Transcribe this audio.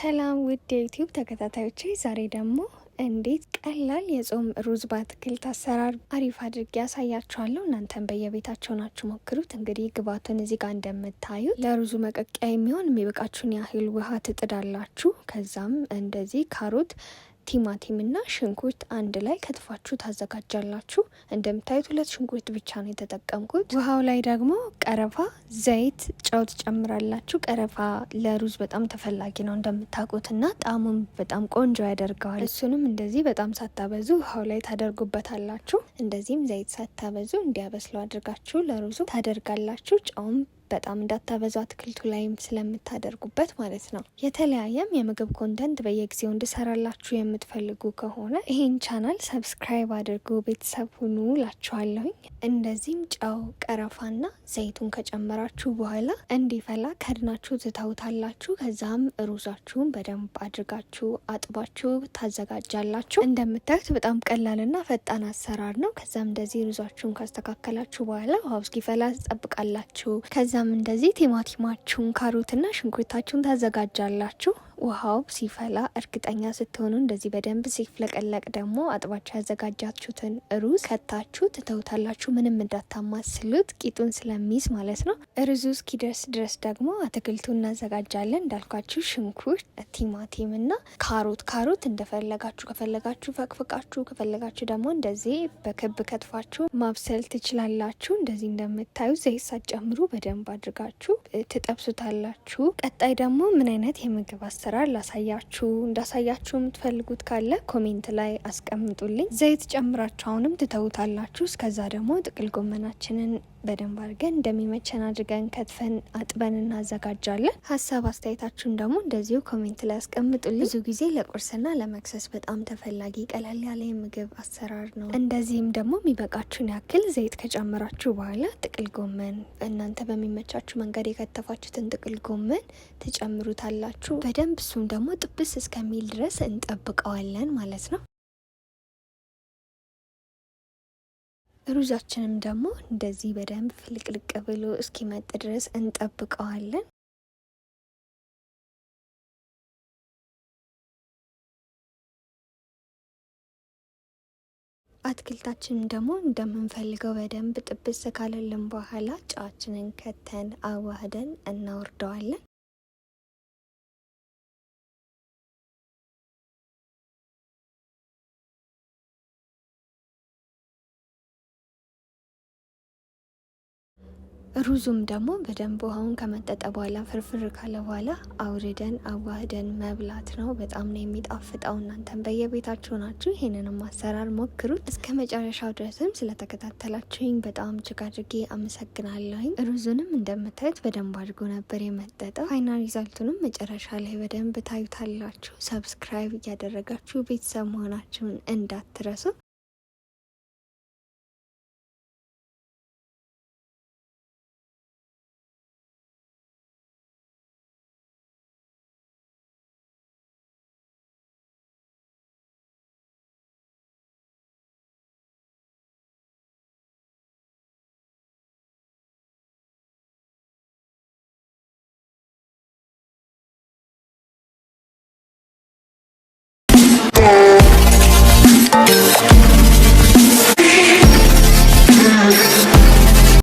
ሰላም ውድ የዩቲዩብ ተከታታዮቼ፣ ዛሬ ደግሞ እንዴት ቀላል የጾም ሩዝ በአትክልት አሰራር አሪፍ አድርጌ ያሳያችኋለሁ። እናንተም በየቤታቸው ናችሁ ሞክሩት። እንግዲህ ግብአቱን እዚህ ጋር እንደምታዩ ለሩዙ መቀቀያ የሚሆን የሚበቃችሁን ያህል ውሃ ትጥዳላችሁ። ከዛም እንደዚህ ካሮት፣ ቲማቲም እና ሽንኩርት አንድ ላይ ከትፋችሁ ታዘጋጃላችሁ። እንደምታዩት 2 ሽንኩርት ብቻ ነው የተጠቀምኩት። ውሃው ላይ ደግሞ ቀረፋ፣ ዘይት፣ ጨው ትጨምራላችሁ። ቀረፋ ለሩዝ በጣም ተፈላጊ ነው እንደምታውቁት እና ጣዕሙም በጣም ቆንጆ ያደርገዋል። እሱንም እንደዚህ በጣም ሳታበዙ ውሃው ላይ ታደርጉበታላችሁ። እንደዚህም ዘይት ሳታበዙ እንዲያበስለው አድርጋችሁ ለሩዙ ታደርጋላችሁ። ጨውም በጣም እንዳታበዙ አትክልቱ ላይም ስለምታደርጉበት ማለት ነው። የተለያየም የምግብ ኮንተንት በየጊዜው እንድሰራላችሁ የምትፈልጉ ከሆነ ይህን ቻናል ሰብስክራይብ አድርጉ፣ ቤተሰብ ሁኑ ላችኋለሁኝ። እንደዚህም ጨው፣ ቀረፋና ዘይቱን ከጨመራችሁ በኋላ እንዲፈላ ከድናችሁ ትተውታላችሁ። ከዛም ሩዛችሁን በደንብ አድርጋችሁ አጥባችሁ ታዘጋጃላችሁ። እንደምታዩት በጣም ቀላልና ፈጣን አሰራር ነው። ከዛም እንደዚህ ሩዛችሁን ካስተካከላችሁ በኋላ ውሃው እስኪፈላ ትጠብቃላችሁ። ከዛም እንደዚህ ቲማቲማችሁን፣ ካሮትና ሽንኩርታችሁን ታዘጋጃላችሁ። ውሃው ሲፈላ እርግጠኛ ስትሆኑ እንደዚህ በደንብ ሲፍለቀለቅ ደግሞ አጥባችሁ ያዘጋጃችሁትን ሩዝ ከታችሁ ትተውታላችሁ። ምንም እንዳታማስሉት ቂጡን ስለሚይዝ ማለት ነው። ሩዙ እስኪደርስ ድረስ ደግሞ አትክልቱ እናዘጋጃለን። እንዳልኳችሁ ሽንኩርት፣ ቲማቲም እና ካሮት እንደፈለጋችሁ፣ ከፈለጋችሁ ፈቅፍቃችሁ፣ ከፈለጋችሁ ደግሞ እንደዚህ በክብ ከትፋችሁ ማብሰል ትችላላችሁ። እንደዚህ እንደምታዩ ዘይት ሳትጨምሩ በደንብ አድርጋችሁ ትጠብሱታላችሁ። ቀጣይ ደግሞ ምን አይነት የምግብ አሰራር ላሳያችሁ እንዳሳያችሁ የምትፈልጉት ካለ ኮሜንት ላይ አስቀምጡልኝ። ዘይት ጨምራችሁ አሁንም ትተውታላችሁ። እስከዛ ደግሞ ጥቅል ጎመናችንን በደንብ አድርገን እንደሚመቸን አድርገን ከትፈን አጥበን እናዘጋጃለን። ሀሳብ አስተያየታችሁን ደግሞ እንደዚሁ ኮሜንት ላይ አስቀምጡልኝ። ብዙ ጊዜ ለቁርስና ለመክሰስ በጣም ተፈላጊ ቀለል ያለ የምግብ አሰራር ነው። እንደዚህም ደግሞ የሚበቃችሁን ያክል ዘይት ከጨመራችሁ በኋላ ጥቅል ጎመን እናንተ በሚመቻችሁ መንገድ የከተፋችሁትን ጥቅል ጎመን ትጨምሩታላችሁ በደንብ። እሱም ደግሞ ጥብስ እስከሚል ድረስ እንጠብቀዋለን ማለት ነው። ሩዛችንም ደግሞ እንደዚህ በደንብ ፍልቅልቅ ብሎ እስኪመጥ ድረስ እንጠብቀዋለን። አትክልታችንን ደግሞ እንደምንፈልገው በደንብ ጥብስ ካለልን በኋላ ጨዋችንን ከተን አዋህደን እናወርደዋለን። ሩዙም ደግሞ በደንብ ውሃውን ከመጠጠ በኋላ ፍርፍር ካለ በኋላ አውርደን አዋህደን መብላት ነው። በጣም ነው የሚጣፍጠው። እናንተም በየቤታችሁ ናችሁ ይሄንንም አሰራር ሞክሩት። እስከ መጨረሻው ድረስም ስለተከታተላችሁኝ በጣም እጅግ አድርጌ አመሰግናለሁኝ። ሩዙንም እንደምታዩት በደንብ አድርጎ ነበር የመጠጠው። ፋይናል ሪዛልቱንም መጨረሻ ላይ በደንብ ታዩታላችሁ። ሰብስክራይብ እያደረጋችሁ ቤተሰብ መሆናችሁን እንዳትረሱ።